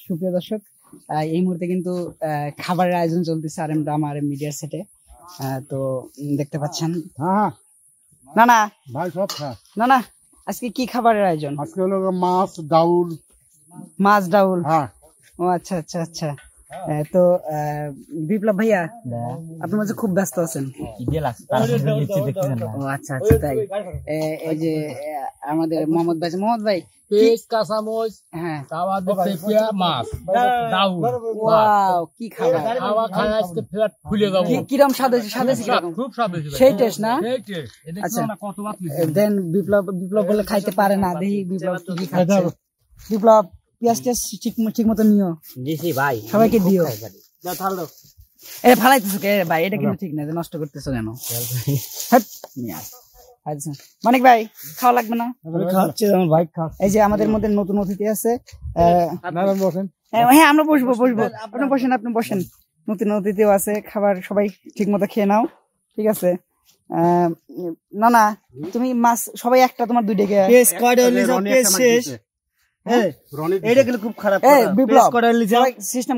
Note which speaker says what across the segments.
Speaker 1: সুপ্রিয় দর্শক, এই মুহূর্তে কিন্তু খাবারের আয়োজন চলতেছে আর আমার মিডিয়ার সেটে। তো দেখতে পাচ্ছেন। না না
Speaker 2: ভাই সব
Speaker 1: না না, আজকে কি খাবারের আয়োজন?
Speaker 2: আজকে হলো মাছ ডাউল।
Speaker 1: মাছ ডাউল?
Speaker 2: হ্যাঁ।
Speaker 1: ও আচ্ছা আচ্ছা আচ্ছা। তো বিপ্লব ভাইয়া, আপনি মাঝে খুব ব্যস্ত আছেন। ও আচ্ছা আচ্ছা, তাই এই যে আমাদের মোহাম্মদ ভাই
Speaker 3: কাঁচামরিচ,
Speaker 1: হ্যাঁ,
Speaker 3: মাছ, ডাউল,
Speaker 1: কি খাবার! কিরম স্বাদ হয়েছে?
Speaker 3: খুব স্বাদ হয়েছে,
Speaker 1: সেই টেস্ট না? আচ্ছা, দেন বিপ্লব বলে খাইতে পারে না, দেখি বিপ্লব কি খাচ্ছে। বিপ্লব, পেঁয়াজ টেস ঠিক মতো নিও।
Speaker 4: দিছি ভাই,
Speaker 1: সবাইকে দিও। এটা ফালাইতেছো কে ভাই? এটা কিন্তু ঠিক না, নষ্ট করতেছো কেন? আচ্ছা মানিক ভাই, খাওয়া লাগবে না? এই যে আমাদের মধ্যে নতুন অতিথি আছে। হ্যাঁ, আমরা বসবো। আপনি বসেন। নতুন অতিথিও আছে, খাবার সবাই ঠিক মতো খেয়ে নাও, ঠিক আছে? না তুমি মাছ সবাই একটা, তোমার দুইটা
Speaker 4: এটা কিন্তু খুব খারাপ।
Speaker 1: সিস্টেম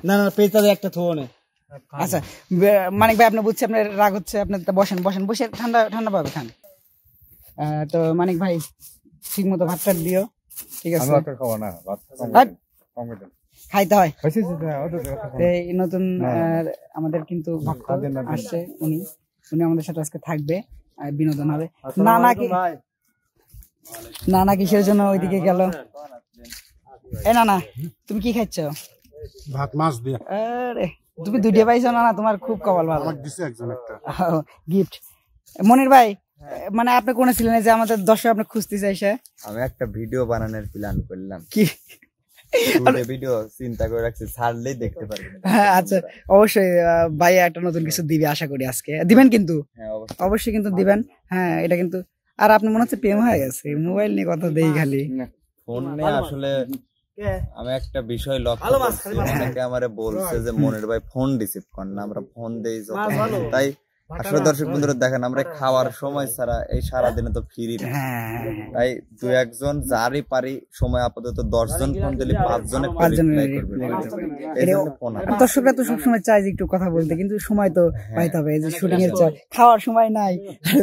Speaker 4: না পেজ একটা থো না।
Speaker 1: আচ্ছা মানিক ভাই, আপনি বুঝছি আপনার রাগ হচ্ছে, আপনি বসে ঠান্ডা পাবে খান। তো মানিক ভাই, ঠিক মতো ভাতটা দিও, ঠিক আছে? খাইতে হয়। নতুন আমাদের কিন্তু ভক্ত আসছে, উনি আমাদের সাথে আজকে থাকবে, বিনোদন হবে। না কিসের জন্য ওইদিকে গেল? না তুমি কি খাচ্ছ?
Speaker 2: ভাত মাছ দিয়ে।
Speaker 1: আরে তুমি দুইটা পাইছো? না তোমার খুব কপাল ভালো, গিফট। মনির ভাই, মানে আপনি কোনে ছিলেন যে আমাদের দর্শক আপনি খুঁজতে চাইছে?
Speaker 5: আমি একটা ভিডিও বানানোর প্ল্যান করলাম।
Speaker 1: কি
Speaker 5: ভিডিও চিন্তা করে রাখছি, ছাড়লেই দেখতে পারবেন।
Speaker 1: হ্যাঁ আচ্ছা, অবশ্যই ভাই একটা নতুন কিছু দিবে, আশা করি আজকে দিবেন কিন্তু।
Speaker 5: হ্যাঁ
Speaker 1: অবশ্যই কিন্তু দিবেন। হ্যাঁ, এটা কিন্তু। আর আপনি মনে হচ্ছে প্রেম হয়ে গেছে, মোবাইল নিয়ে কথা দেই খালি।
Speaker 5: ফোন নিয়ে আসলে আমি একটা বিষয় লক্ষ্য করছি, অনেকে আমারে বলছে যে মনির ভাই ফোন রিসিভ করেন না, আমরা ফোন দেই যত। তাই আসলে দর্শক বন্ধুরা দেখেন, আমরা খাওয়ার সময় ছাড়া এই সারাদিনে তো ফ্রি না। তাই দু একজন যারই পারি সময়, আপাতত 10 জন ফোন দিলে 5 জনে
Speaker 1: দর্শকরা তো সবসময় চাই যে একটু কথা বলতে, কিন্তু সময় তো পাইতে হবে। এই যে শুটিং এর চাই, খাওয়ার সময় নাই,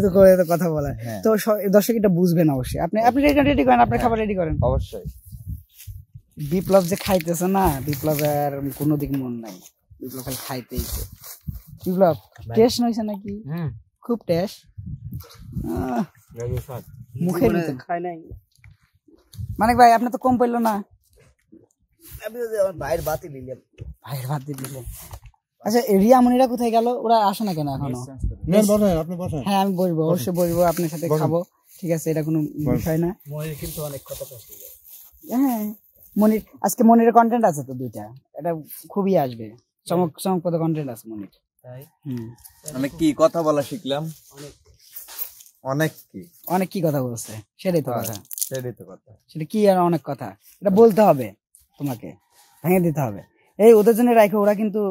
Speaker 1: তো কথা বলা। তো দর্শক এটা বুঝবেন অবশ্যই। আপনি রেডি করেন, আপনার খাবার রেডি করেন
Speaker 5: অবশ্যই।
Speaker 1: বিপ্লব যে খাইতেছে না, বিপ্লবের কোনো দিক মন নাই, বিপ্লব খালি খাইতেইছে। বিপ্লব, টেস্ট হইছে নাকি? খুব টেস্ট, মুখের খাই নাই। মানিক ভাই, আপনি তো কম পড়লো না?
Speaker 4: ভাইয়ের বাতি দিলাম।
Speaker 1: আচ্ছা, রিয়া মনিরা কোথায় গেল? ওরা আসে না কেন এখনো? হ্যাঁ, আমি বসবো, অবশ্যই বসবো, আপনার সাথে খাবো, ঠিক আছে? এটা কোনো বিষয় না।
Speaker 4: কিন্তু অনেক কথা।
Speaker 1: হ্যাঁ, আজকে মনিরের কন্টেন্ট আছে তো দুইটা, এটা খুবই আসবে, চমকপ্রদ কন্টেন্ট আছে মনির।
Speaker 5: আমি কি কথা বলা শিখলাম? অনেক কি
Speaker 1: কথা বলছে, সেটাই তো কথা।
Speaker 5: সেটা
Speaker 1: কি আর অনেক কথা, এটা বলতে হবে, তোমাকে ভেঙে দিতে হবে। এই ওদের জন্য রাখো, ওরা কিন্তু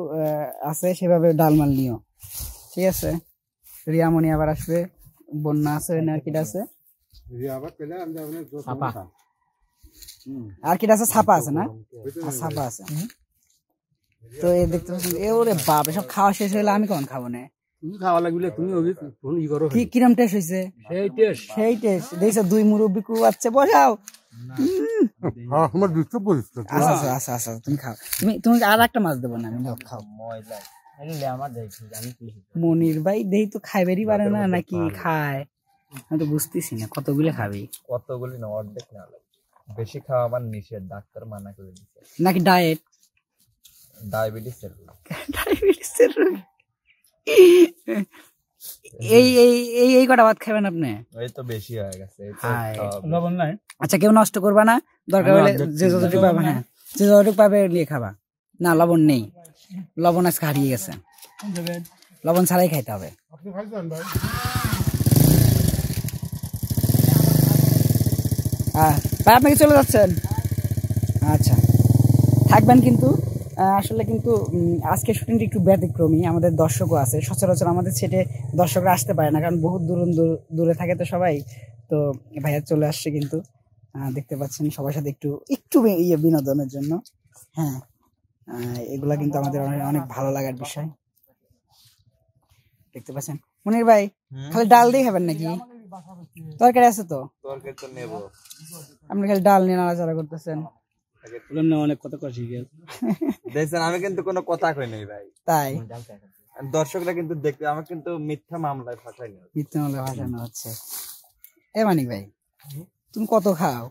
Speaker 1: আছে সেভাবে ডালমাল নিও, ঠিক আছে? রিয়ামণি আবার আসবে, বন্যা আছে, নারকিটা আছে, আর কিটা আছে, ছাপা আছে না? ছাপা আছে। তো এই দেখতে পাচ্ছেন, ওরে বাপ, সব খাওয়া শেষ হইলে আমি কখন খাবো না?
Speaker 3: খাওয়া লাগলে তুমি
Speaker 1: কিরম টেস্ট হয়েছে? সেই টেস্ট দেখছো, দুই মুরব্বি কুয়াচ্ছে, বসাও। আচ্ছা, তুমি খাও। তুমি আর একটা মাছ দেবো না, আমি খাও। মনির ভাই দেই তো খাইবেরই পারে না, নাকি খায়? আমি তো বুঝতেছি না, কতগুলো খাবি?
Speaker 5: কতগুলি না, অর্ধেক না, বেশি খাওয়া আমার নিষেধ, ডাক্তার মানা করে দিয়েছে।
Speaker 1: নাকি
Speaker 5: ডায়াবেটিসের
Speaker 1: এই কটা ভাত খাবেন আপনি?
Speaker 5: এই তো বেশি হয়ে গেছে।
Speaker 3: লবণ নাই?
Speaker 1: আচ্ছা, কেউ নষ্ট করবা না, দরকার হলে যে যতটুকু পাবে, হ্যাঁ যে যতটুকু পাবে নিয়ে খাবা। না, লবণ নেই, লবণ আজকে হারিয়ে গেছে, লবণ ছাড়াই খাইতে হবে। ভাই, আপনি কি চলে যাচ্ছেন? আচ্ছা, থাকবেন কিন্তু। আসলে কিন্তু আজকে শুটিংটা একটু ব্যতিক্রমী, আমাদের দর্শকও আছে। সচরাচর আমাদের সেটে দর্শকরা আসতে পারে না, কারণ বহুত দূরে থাকে তো সবাই। তো ভাইয়া চলে আসছে কিন্তু, দেখতে পাচ্ছেন সবার সাথে একটু একটু বিনোদনের জন্য। হ্যাঁ, এগুলা কিন্তু আমাদের অনেক ভালো লাগার বিষয়। দেখতে পাচ্ছেন মনির ভাই খালি ডাল দিয়ে খাবেন নাকি? তরকারি আছে তো?
Speaker 5: তরকারি তো নেবো।
Speaker 1: আপনি খালি ডাল নিয়ে নাড়াচাড়া করতেছেন।
Speaker 3: অনেক কথা কষি
Speaker 5: দেখছেন আমি কিন্তু কোনো কথা কই নাই ভাই,
Speaker 1: তাই
Speaker 5: দর্শকরা কিন্তু দেখবে আমার কিন্তু মিথ্যা মামলায় ফাঁসাইনি।
Speaker 1: মিথ্যে মামলায় ভাসানো হচ্ছে। এ মানিক ভাই তুমি কত খাও?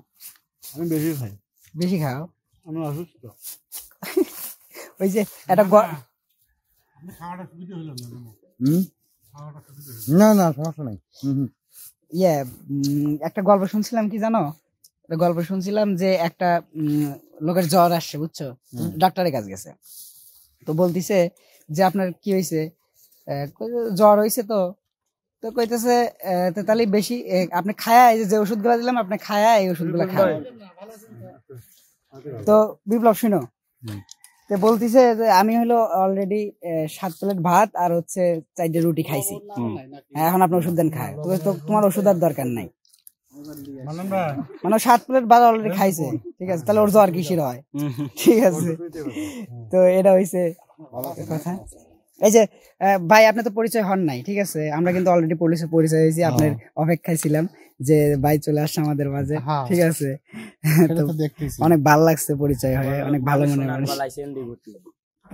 Speaker 3: আমি বেশি খাই।
Speaker 1: বেশি খাও?
Speaker 3: আমি অসুস্থ।
Speaker 1: ওই যে একটা
Speaker 2: না না সমস্যা নাই।
Speaker 1: একটা গল্প শুনছিলাম কি জানো, একটা গল্প শুনছিলাম যে একটা লোকের জ্বর আসছে বুঝছো, ডাক্তারের কাছে গেছে, তো বলতিছে যে আপনার কি হয়েছে, জ্বর হয়েছে তো তো কইতেছে তাহলে বেশি আপনি খায়া এই যে ওষুধ গুলা দিলাম আপনি খায়া এই ওষুধ গুলা খান। তো বিপ্লব শুনো, তো বলতিছে যে আমি হলো অলরেডি 7 প্লেট ভাত আর হচ্ছে 4টা রুটি খাইছি, এখন আপনি ওষুধ দেন খায়, তো তোমার ওষুধ আর দরকার নাই। মানে 7 প্লেট ভাত অলরেডি খাইছে, ঠিক আছে, তাহলে ওর জ্বর কিসের হয়? ঠিক আছে, তো এটা হইছে কথা। এই যে ভাই আপনি তো পরিচয় হন নাই, ঠিক আছে, আমরা কিন্তু অলরেডি পুলিশে পরিচয় হয়েছি, আপনার অপেক্ষায় ছিলাম যে ভাই চলে আসছে আমাদের মাঝে, ঠিক আছে, তো অনেক ভালো লাগছে পরিচয় হয়ে, অনেক ভালো মনে হয়।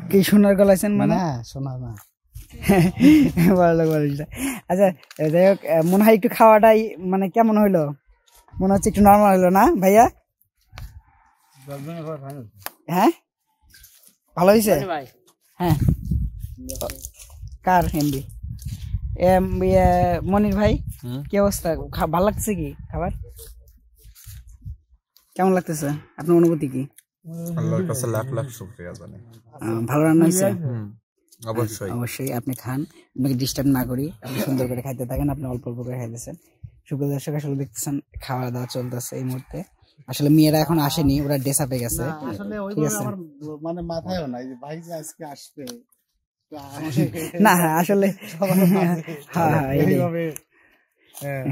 Speaker 1: কি সোনার গলাইছেন মানে?
Speaker 2: শোনা না
Speaker 1: ভালো লাগলো। আচ্ছা যাই হোক, মনে হয় একটু খাওয়াটাই মানে কেমন হইলো, মনে হচ্ছে একটু নরমাল হইলো না ভাইয়া? হ্যাঁ ভালো হয়েছে। হ্যাঁ কার এমবি মনির ভাই কি অবস্থা, ভালো লাগছে কি খাবার? কেমন লাগতেছে, আপনার অনুভূতি কি?
Speaker 5: আল্লাহর কাছে লাখ লাখ শুকরিয়া জানাই।
Speaker 1: ভালো রান্না হয়েছে?
Speaker 5: অবশ্যই
Speaker 1: অবশ্যই, আপনি খান, আপনাকে ডিস্টার্ব না করি, আপনি সুন্দর করে খাইতে থাকেন, আপনি অল্প অল্প করে খাইতেছেন। সুপ্রিয় দর্শক আসলে দেখতেছেন খাওয়া দাওয়া চলতেছে এই মুহূর্তে, আসলে মেয়েরা এখন আসেনি, ওরা ড্রেস আপে গেছে, ঠিক আছে,
Speaker 2: মানে মাথায়ও নাই যে ভাই যে আজকে আসবে।
Speaker 1: না আসলে হ্যাঁ